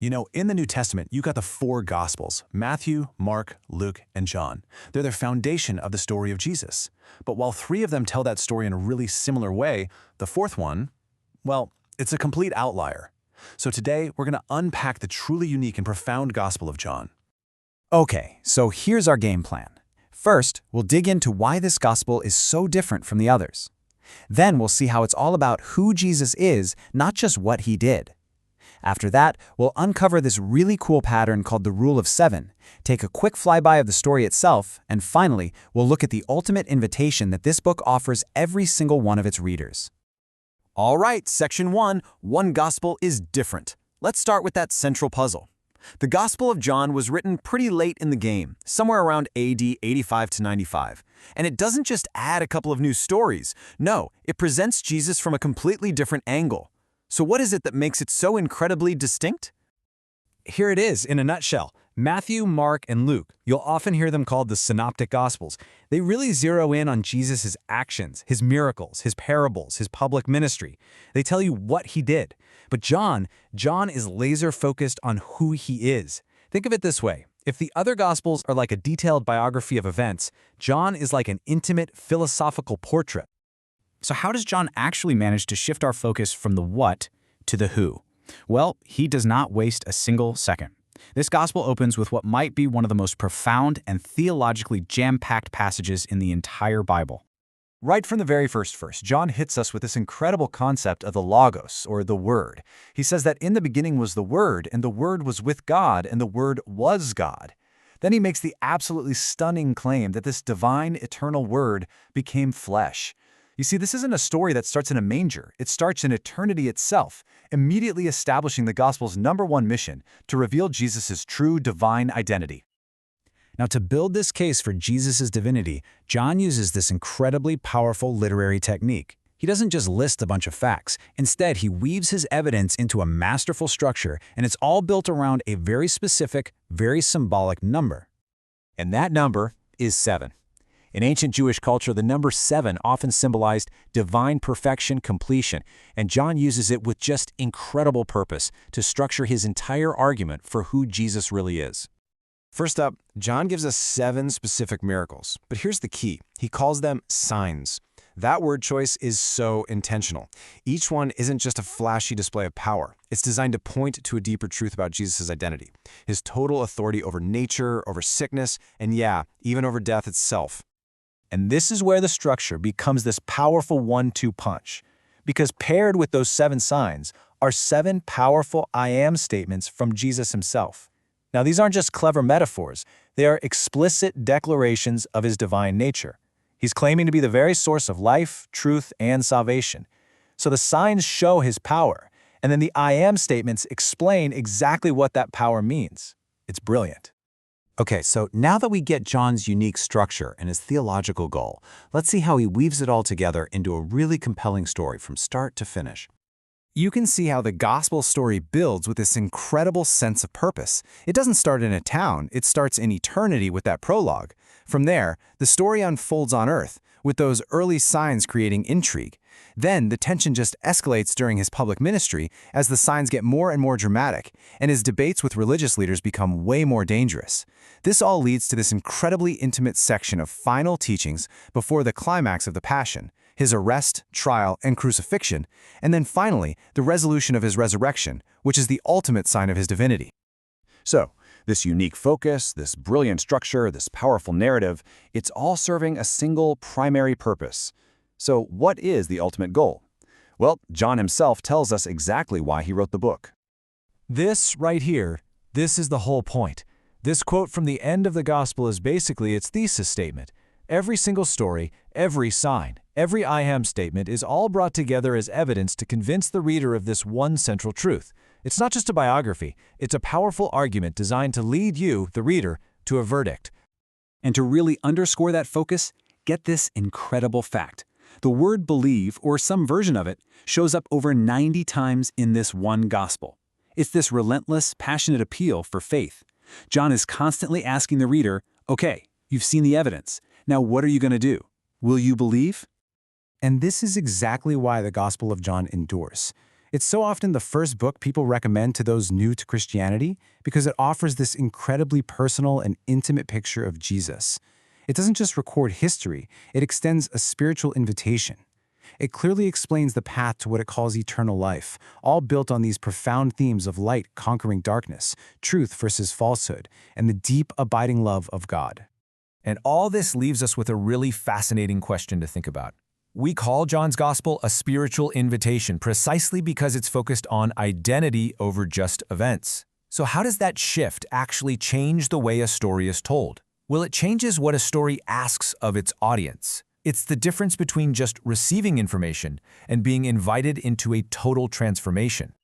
You know, in the New Testament, you got the four Gospels: Matthew, Mark, Luke, and John. They're the foundation of the story of Jesus. But while three of them tell that story in a really similar way, the fourth one, well, it's a complete outlier. So today, we're going to unpack the truly unique and profound Gospel of John. Okay, so here's our game plan. First, we'll dig into why this gospel is so different from the others. Then we'll see how it's all about who Jesus is, not just what he did. After that, we'll uncover this really cool pattern called the Rule of Seven, take a quick flyby of the story itself, and finally, we'll look at the ultimate invitation that this book offers every single one of its readers. All right, Section 1, one gospel is different. Let's start with that central puzzle. The Gospel of John was written pretty late in the game, somewhere around AD 85 to 95. And it doesn't just add a couple of new stories. No, it presents Jesus from a completely different angle. So what is it that makes it so incredibly distinct? Here it is in a nutshell. Matthew, Mark, and Luke, you'll often hear them called the Synoptic Gospels. They really zero in on Jesus' actions, his miracles, his parables, his public ministry. They tell you what he did. But John is laser-focused on who he is. Think of it this way. If the other Gospels are like a detailed biography of events, John is like an intimate philosophical portrait. So how does John actually manage to shift our focus from the what to the who? Well, he does not waste a single second. This gospel opens with what might be one of the most profound and theologically jam-packed passages in the entire Bible. Right from the very first verse, John hits us with this incredible concept of the Logos, or the Word. He says that in the beginning was the Word, and the Word was with God, and the Word was God. Then he makes the absolutely stunning claim that this divine, eternal Word became flesh. You see, this isn't a story that starts in a manger. It starts in eternity itself, immediately establishing the Gospel's #1 mission to reveal Jesus' true divine identity. Now, to build this case for Jesus' divinity, John uses this incredibly powerful literary technique. He doesn't just list a bunch of facts. Instead, he weaves his evidence into a masterful structure, and it's all built around a very specific, very symbolic number. And that number is 7. In ancient Jewish culture, the number 7 often symbolized divine perfection, completion, and John uses it with just incredible purpose to structure his entire argument for who Jesus really is. First up, John gives us 7 specific miracles, but here's the key. He calls them signs. That word choice is so intentional. Each one isn't just a flashy display of power. It's designed to point to a deeper truth about Jesus' identity, his total authority over nature, over sickness, and yeah, even over death itself. And this is where the structure becomes this powerful 1-2 punch. Because paired with those 7 signs are 7 powerful I am statements from Jesus himself. Now, these aren't just clever metaphors. They are explicit declarations of his divine nature. He's claiming to be the very source of life, truth, and salvation. So the signs show his power, and then the I am statements explain exactly what that power means. It's brilliant. Okay, so now that we get John's unique structure and his theological goal, let's see how he weaves it all together into a really compelling story from start to finish. You can see how the gospel story builds with this incredible sense of purpose. It doesn't start in a town, it starts in eternity with that prologue. From there, the story unfolds on earth, with those early signs creating intrigue. Then the tension just escalates during his public ministry as the signs get more and more dramatic, and his debates with religious leaders become way more dangerous. This all leads to this incredibly intimate section of final teachings before the climax of the Passion, his arrest, trial, and crucifixion, and then finally the resolution of his resurrection, which is the ultimate sign of his divinity. So, this unique focus, this brilliant structure, this powerful narrative, it's all serving a single primary purpose. So what is the ultimate goal? Well, John himself tells us exactly why he wrote the book. This right here, this is the whole point. This quote from the end of the gospel is basically its thesis statement. Every single story, every sign, every I am statement is all brought together as evidence to convince the reader of this one central truth. It's not just a biography, it's a powerful argument designed to lead you, the reader, to a verdict. And to really underscore that focus, get this incredible fact. The word believe, or some version of it, shows up over 90 times in this one gospel. It's this relentless, passionate appeal for faith. John is constantly asking the reader, okay, you've seen the evidence. Now what are you going to do? Will you believe? And this is exactly why the Gospel of John endures. It's so often the first book people recommend to those new to Christianity because it offers this incredibly personal and intimate picture of Jesus. It doesn't just record history, it extends a spiritual invitation. It clearly explains the path to what it calls eternal life, all built on these profound themes of light conquering darkness, truth versus falsehood, and the deep, abiding love of God. And all this leaves us with a really fascinating question to think about. We call John's Gospel a spiritual invitation precisely because it's focused on identity over just events. So how does that shift actually change the way a story is told? Well, it changes what a story asks of its audience. It's the difference between just receiving information and being invited into a total transformation.